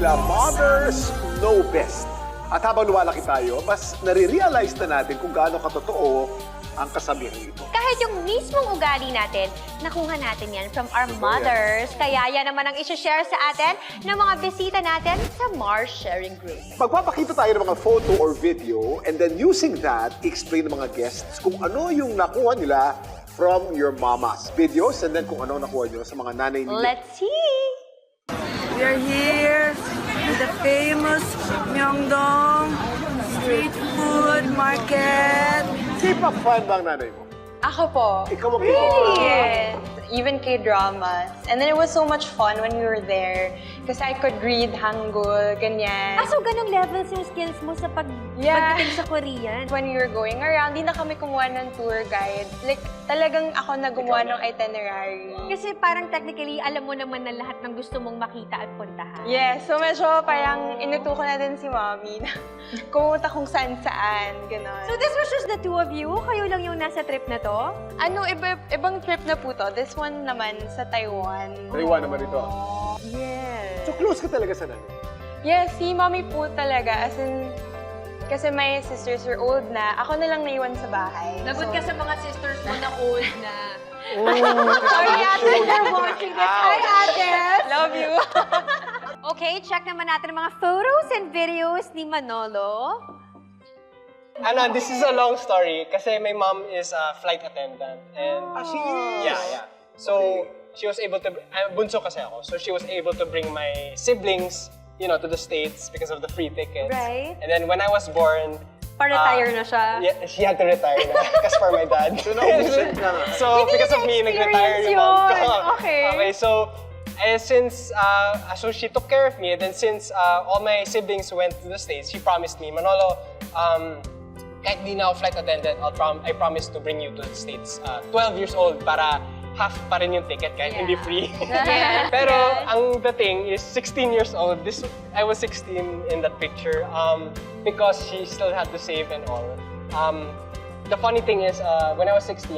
nila, mothers know best. At habang lumalaki tayo, mas nare-realize na natin kung gaano katotoo ang kasabihan nito. Kahit yung mismong ugali natin, nakuha natin yan from our mothers. Kaya yan naman ang isi-share sa atin ng mga bisita natin sa Mars Sharing Group. Magpapakita tayo ng mga photo or video and then using that, explain ng mga guests kung ano yung nakuha nila from your mama's videos and then kung ano nakuha nyo sa mga nanay ninyo. Let's see! We are here with the famous Myeongdong street food market. K-pop fan ba ang nanay mo? Ako po. Ikaw ang K-pop fan? Yes. Even K-dramas. And then it was so much fun when we were there. Kasi I could read Hangul, ganyan. So ganong levels yung skills mo sa pagdating sa Korean? When we were going around, di na kami kumuha ng tour guide. Like, talagang ako na gumawa ng itinerary. Kasi parang technically, alam mo naman na lahat ng gusto mong makita at puntahan. Yes, so medyo parang inutuko na din si Mommy na kumunta kung saan-saan, gano'n. So this was just the two of you? Kayo lang yung nasa trip na to? Ano, ibang trip na po to. This one naman sa Taiwan. Taiwan naman ito. Yes. So close ka talaga sa nanay? Yes, si Mommy po talaga. As in, kasi my sisters are old na. Ako na lang naiwan sa bahay. Lagot ka sa mga sisters mo na old na. Sorry, ate, They're watching this. Hi, ate! Love you. Okay, check naman natin ang mga photos and videos ni Manolo. This is a long story kasi my mom is a flight attendant. And She is? yeah. So, she was able to, bunso kasi ako, so she was able to bring my siblings, to the States because of the free tickets. Right. And then when I was born, Pa-retire na siya. yeah, she had to retire na kasi for my dad. So, naubusan ka nga. So, because of me, nag-retire yung mom ko. Okay. Okay, so, so she took care of me, and then since all my siblings went to the States, she promised me, Manolo, kahit di na ako flight attendant, I promise to bring you to the States. 12 years old para half pa rin yung ticket kahit hindi free. Pero ang the thing is 16 years old. I was 16 in that picture because she still had to save and all. The funny thing is when I was 16,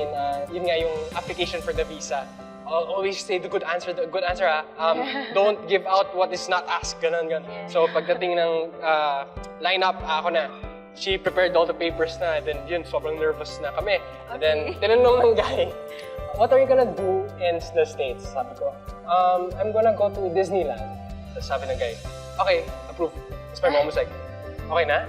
yun nga yung application for the visa. I'll always say the good answer don't give out what is not asked. Ganun. So pagdating ng lineup, ako na. She prepared all the papers na, then yun, sobrang nervous na kami. And then, tinanong ng guy, what are you gonna do in the States? Sabi ko, I'm gonna go to Disneyland. Tapos sabi ng guy, okay, approve. Tapos my mom was like, okay na?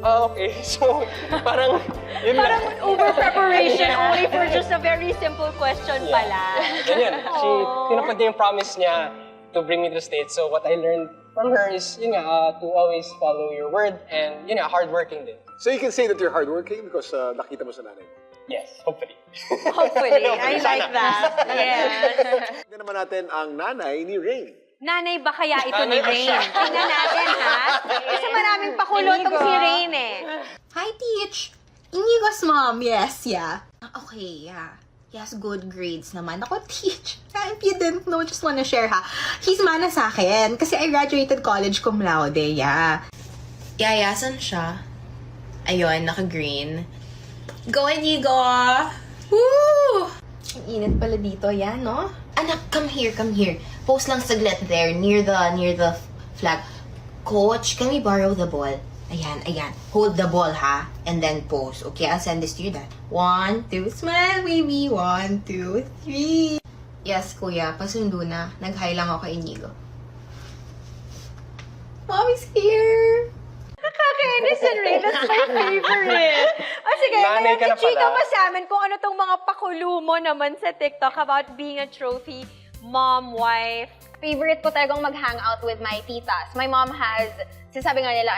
Okay. So, parang, yun Parang lang. over-preparation only for just a very simple question pala. Ganyan. Tinupad niya yung promise niya to bring me to the States. So, what I learned from her is, to always follow your word and, hardworking din. So you can say that you're hardworking because nakita mo sa nanay mo. Yes, hopefully. Hopefully. I like that. Yes. Tingnan naman natin ang nanay ni Rain. Nanay ba kaya ito ni Rain? Tingnan natin, ha? Kasi maraming pakulot tong si Rain, eh. Hi, Teach! Inigo's mom, yes, yeah. Okay, yeah. He has good grades naman. Ako, Teach. If you didn't know, just wanna share, ha? He's mana sa akin. Kasi I graduated college cum laude, yeah. Yayasan siya. Ayun, naka-green. Go, Inigo! Woo! Ang init pala dito, yan, no? Anak, come here, come here. Post lang saglit there, near the flag. Coach, can we borrow the ball? Ayan. Hold the ball, ha? And then pose. Okay, I'll send this to you then. 1, 2, smile, baby. 1, 2, 3. Yes, kuya. Pasundo na. Nag-hi lang ako kay Inigo. Mommy's here! Nakakainis si Rain. That's my favorite. O sige, Nanay ngayon ka na i-chika pala. mo sa amin kung ano tong mga pakulo mo naman sa TikTok about being a trophy mom, wife. Favorite ko talagang mag-hangout with my titas. My mom has, sinasabi nga nila,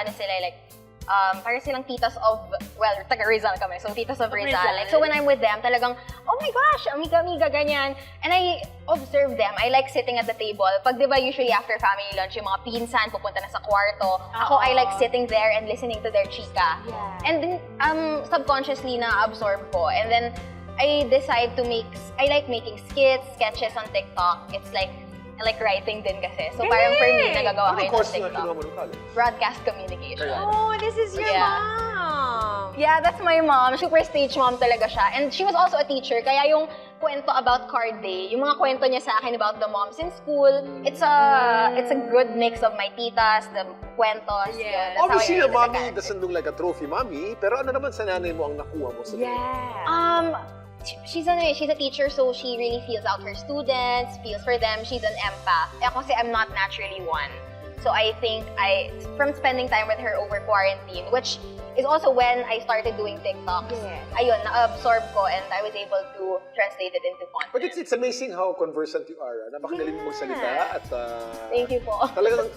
parang silang titas of, taga Rizal kami, so titas of Rizal. Like, so when I'm with them, talagang, oh my gosh, amiga-amiga, ganyan. And I observe them. I like sitting at the table. Pag di ba usually after family lunch, yung mga pinsan pupunta na sa kwarto. Ako, I like sitting there and listening to their chika. Yeah. And then, subconsciously na-absorb ko. And then, I decide to I like making skits, sketches on TikTok. It's like, I like writing din kasi. So parang for me, nagagawa ko Anong yun course sa na TikTok. kinuha mo nung college? Broadcast communication. Oh, this is your Yeah. mom. Yeah, that's my mom. Super stage mom talaga siya. And she was also a teacher. Kaya yung kwento about Card Day, yung mga kwento niya sa akin about the moms in school, it's a good mix of my titas, the kwentos. Yun. That's how I Obviously, relate the to the mommy character. doesn't look like a trophy mommy, pero ano naman sa nanay mo ang nakuha mo sa She's a teacher, so she really feels out her students, feels for them. She's an empath. Ako kasi I'm not naturally one. So I think from spending time with her over quarantine, which is also when I started doing TikToks, ayun, na-absorb ko and I was able to translate it into content. But it's amazing how conversant you are. Napakagaling mo magsalita at Thank you po. talagang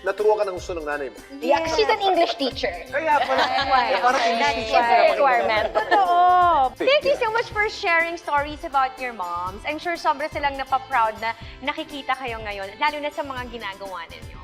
naturuan ka ng gusto ng nanay mo. Yeah, she's an English teacher. Kaya pala, parang English It's a requirement. Thank you so much for sharing stories about your moms. I'm sure sobra silang napaproud na nakikita kayo ngayon, lalo na sa mga ginagawa ninyo.